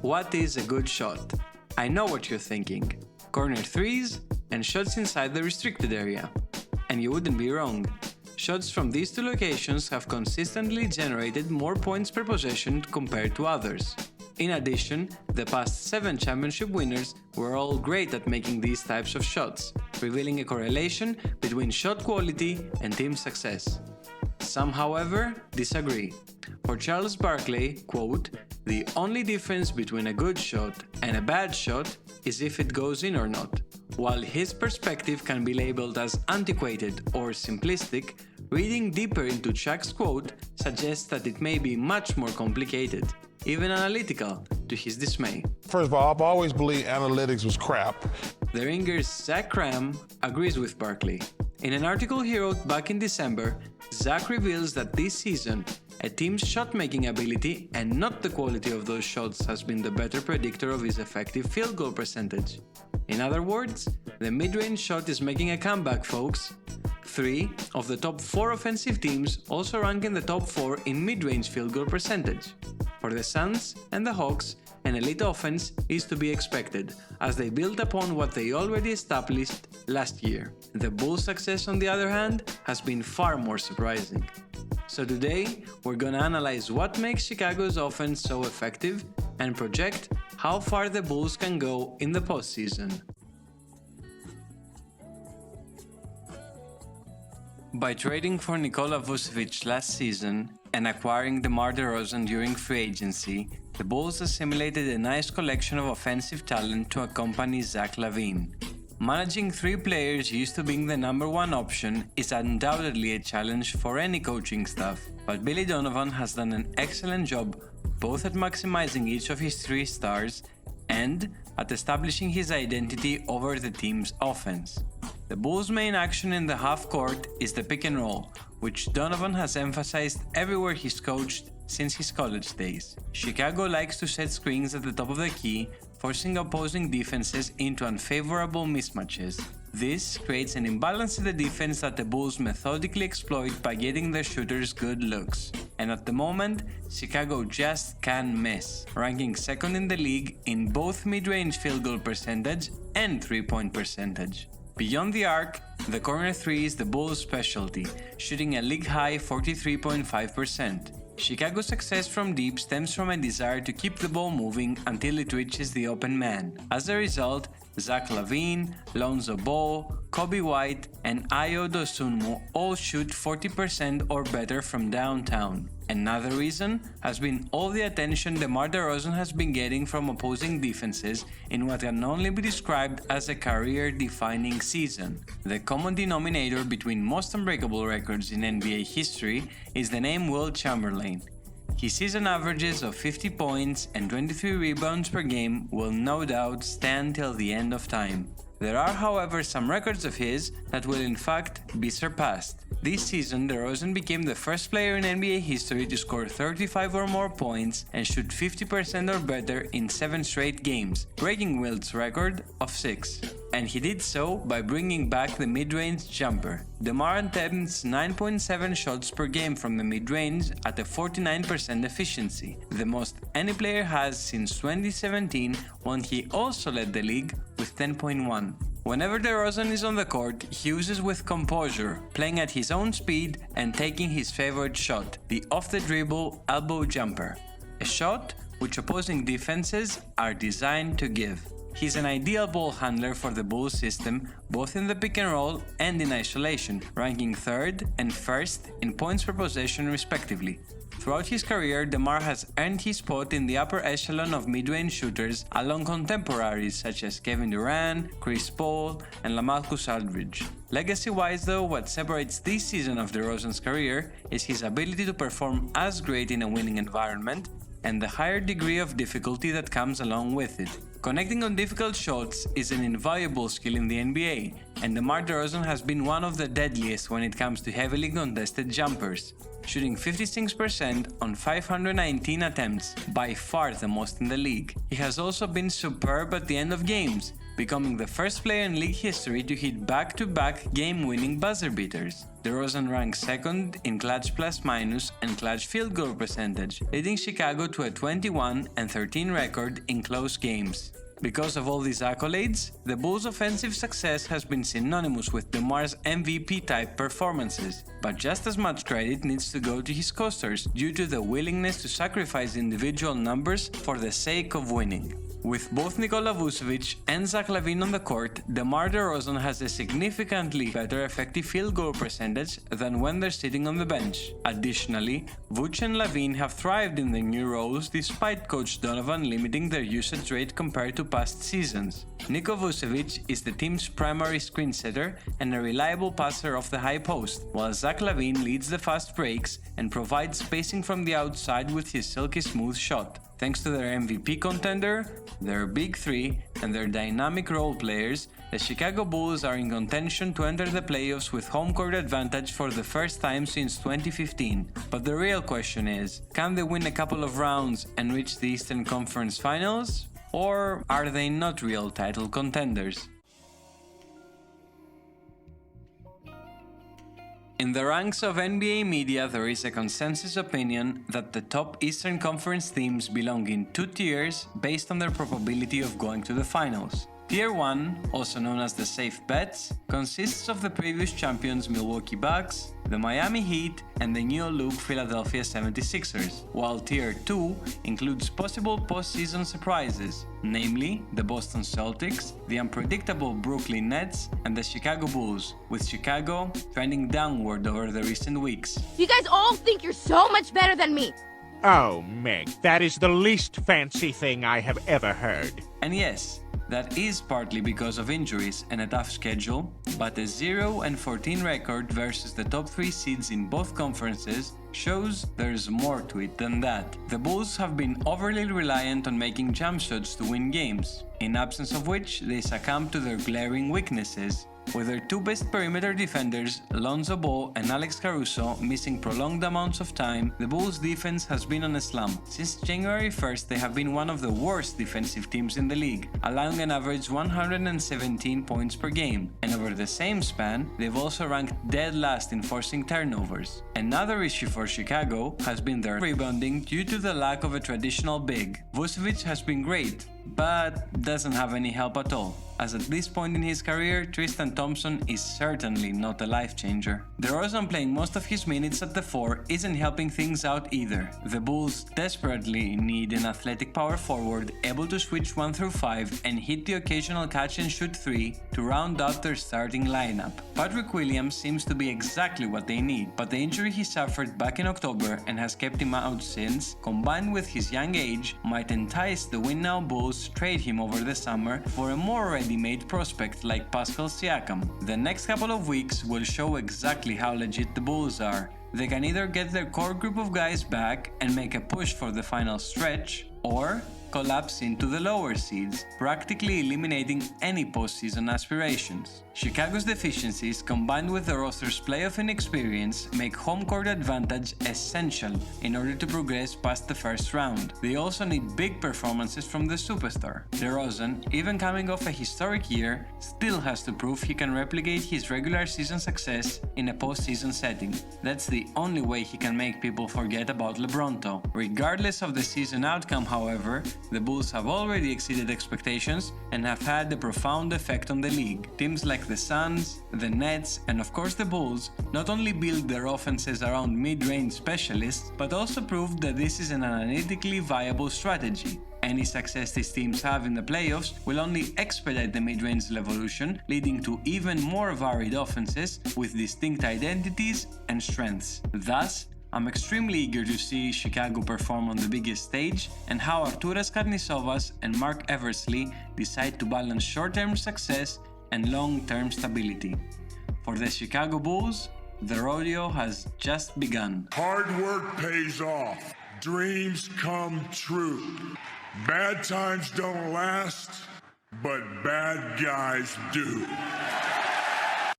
What is a good shot? I know what you're thinking. Corner threes and shots inside the restricted area. And you wouldn't be wrong. Shots from these two locations have consistently generated more points per possession compared to others. In addition, the past 7 championship winners were all great at making these types of shots, revealing a correlation between shot quality and team success. Some, however, disagree. For Charles Barkley, quote, "The only difference between a good shot and a bad shot is if it goes in or not." While his perspective can be labeled as antiquated or simplistic, reading deeper into Chuck's quote suggests that it may be much more complicated, even analytical, to his dismay. First of all, I've always believed analytics was crap. The Ringer's Zach Cram agrees with Barkley. In an article he wrote back in December, Zach reveals that this season, a team's shot-making ability and not the quality of those shots has been the better predictor of his effective field goal percentage. In other words, the mid-range shot is making a comeback, folks. 3 of the top 4 offensive teams also rank in the top 4 in mid-range field goal percentage. For the Suns and the Hawks, an elite offense is to be expected, as they build upon what they already established last year. The Bulls' success, on the other hand, has been far more surprising. So today, we're gonna analyze what makes Chicago's offense so effective and project how far the Bulls can go in the postseason. By trading for Nikola Vucevic last season and acquiring DeMar DeRozan during free agency, the Bulls assimilated a nice collection of offensive talent to accompany Zach LaVine. Managing 3 players used to being the number 1 option is undoubtedly a challenge for any coaching staff, but Billy Donovan has done an excellent job both at maximizing each of his 3 stars and at establishing his identity over the team's offense. The Bulls' main action in the half court is the pick and roll, which Donovan has emphasized everywhere he's coached since his college days. Chicago likes to set screens at the top of the key, forcing opposing defenses into unfavorable mismatches. This creates an imbalance in the defense that the Bulls methodically exploit by getting their shooters good looks. And at the moment, Chicago just can't miss, ranking second in the league in both mid-range field goal percentage and 3-point percentage. Beyond the arc, the corner 3 is the Bulls' specialty, shooting a league-high 43.5%. Chicago's success from deep stems from a desire to keep the ball moving until it reaches the open man. As a result, Zach LaVine, Lonzo Ball, Kobe White, and Ayo Dosunmu all shoot 40% or better from downtown. Another reason has been all the attention DeMar DeRozan has been getting from opposing defenses in what can only be described as a career-defining season. The common denominator between most unbreakable records in NBA history is the name Wilt Chamberlain. His season averages of 50 points and 23 rebounds per game will no doubt stand till the end of time. There are, however, some records of his that will in fact be surpassed. This season, DeRozan became the first player in NBA history to score 35 or more points and shoot 50% or better in 7 straight games, breaking Wilt's record of 6. And he did so by bringing back the mid-range jumper. DeMar attempts 9.7 shots per game from the mid-range at a 49% efficiency, the most any player has since 2017, when he also led the league with 10.1. Whenever DeRozan is on the court, he uses with composure, playing at his own speed and taking his favorite shot, the off-the-dribble elbow jumper, a shot which opposing defenses are designed to give. He's an ideal ball handler for the Bulls system, both in the pick and roll and in isolation, ranking 3rd and 1st in points per possession respectively. Throughout his career, DeMar has earned his spot in the upper echelon of mid-range shooters along contemporaries such as Kevin Durant, Chris Paul, and LaMarcus Aldridge. Legacy-wise though, what separates this season of DeRozan's career is his ability to perform as great in a winning environment and the higher degree of difficulty that comes along with it. Connecting on difficult shots is an invaluable skill in the NBA, and DeMar DeRozan has been one of the deadliest when it comes to heavily contested jumpers. shooting 56% on 519 attempts, by far the most in the league. He has also been superb at the end of games, becoming the first player in league history to hit back-to-back game-winning buzzer beaters. DeRozan ranks second in clutch plus-minus and clutch field goal percentage, leading Chicago to a 21 and 13 record in close games. Because of all these accolades, the Bulls' offensive success has been synonymous with DeMar's MVP-type performances, but just as much credit needs to go to his co-stars due to the willingness to sacrifice individual numbers for the sake of winning. With both Nikola Vucevic and Zach LaVine on the court, DeMar DeRozan has a significantly better effective field goal percentage than when they're sitting on the bench. Additionally, Vuce and LaVine have thrived in their new roles despite Coach Donovan limiting their usage rate compared to past seasons. Nico Vucevic is the team's primary screen setter and a reliable passer off the high post, while Zach LaVine leads the fast breaks and provides spacing from the outside with his silky smooth shot. Thanks to their MVP contender, their big three, and their dynamic role players, the Chicago Bulls are in contention to enter the playoffs with home court advantage for the first time since 2015. But the real question is, can they win a couple of rounds and reach the Eastern Conference Finals? Or are they not real title contenders? In the ranks of NBA media, there is a consensus opinion that the top Eastern Conference teams belong in two tiers based on their probability of going to the finals. Tier 1, also known as the safe bets, consists of the previous champions Milwaukee Bucks, the Miami Heat, and the new look Philadelphia 76ers, while Tier 2 includes possible postseason surprises, namely the Boston Celtics, the unpredictable Brooklyn Nets, and the Chicago Bulls, with Chicago trending downward over the recent weeks. You guys all think you're so much better than me! Oh, Meg, that is the least fancy thing I have ever heard. And yes, that is partly because of injuries and a tough schedule, but a 0-14 record versus the top 3 seeds in both conferences shows there's more to it than that. The Bulls have been overly reliant on making jump shots to win games, in absence of which they succumb to their glaring weaknesses, with their two best perimeter defenders, Lonzo Ball and Alex Caruso, missing prolonged amounts of time. The Bulls' defense has been on a slump. Since January 1st, they have been one of the worst defensive teams in the league, allowing an average 117 points per game, and over the same span, they've also ranked dead last in forcing turnovers. Another issue for Chicago has been their rebounding due to the lack of a traditional big. Vucevic has been great, but doesn't have any help at all, as at this point in his career, Tristan Thompson is certainly not a life-changer. DeRozan playing most of his minutes at the 4 isn't helping things out either. The Bulls desperately need an athletic power forward able to switch 1 through 5 and hit the occasional catch-and-shoot 3 to round out their starting lineup. Patrick Williams seems to be exactly what they need, but the injury he suffered back in October and has kept him out since, combined with his young age, might entice the win-now Bulls to trade him over the summer for a more ready-made prospect like Pascal Siakam. The next couple of weeks will show exactly how legit the Bulls are. They can either get their core group of guys back and make a push for the final stretch, or collapse into the lower seeds, practically eliminating any postseason aspirations. Chicago's deficiencies, combined with the roster's playoff inexperience, make home court advantage essential in order to progress past the first round. They also need big performances from the superstar. DeRozan, even coming off a historic year, still has to prove he can replicate his regular season success in a postseason setting. That's the only way he can make people forget about LeBronto. Regardless of the season outcome, however, the Bulls have already exceeded expectations and have had a profound effect on the league. Teams like the Suns, the Nets, and of course the Bulls not only build their offenses around mid-range specialists, but also proved that this is an analytically viable strategy. Any success these teams have in the playoffs will only expedite the mid-range revolution, leading to even more varied offenses with distinct identities and strengths. Thus, I'm extremely eager to see Chicago perform on the biggest stage and how Arturas Karnisovas and Mark Eversley decide to balance short-term success and long-term stability. For the Chicago Bulls, the rodeo has just begun. Hard work pays off. Dreams come true. Bad times don't last, but bad guys do.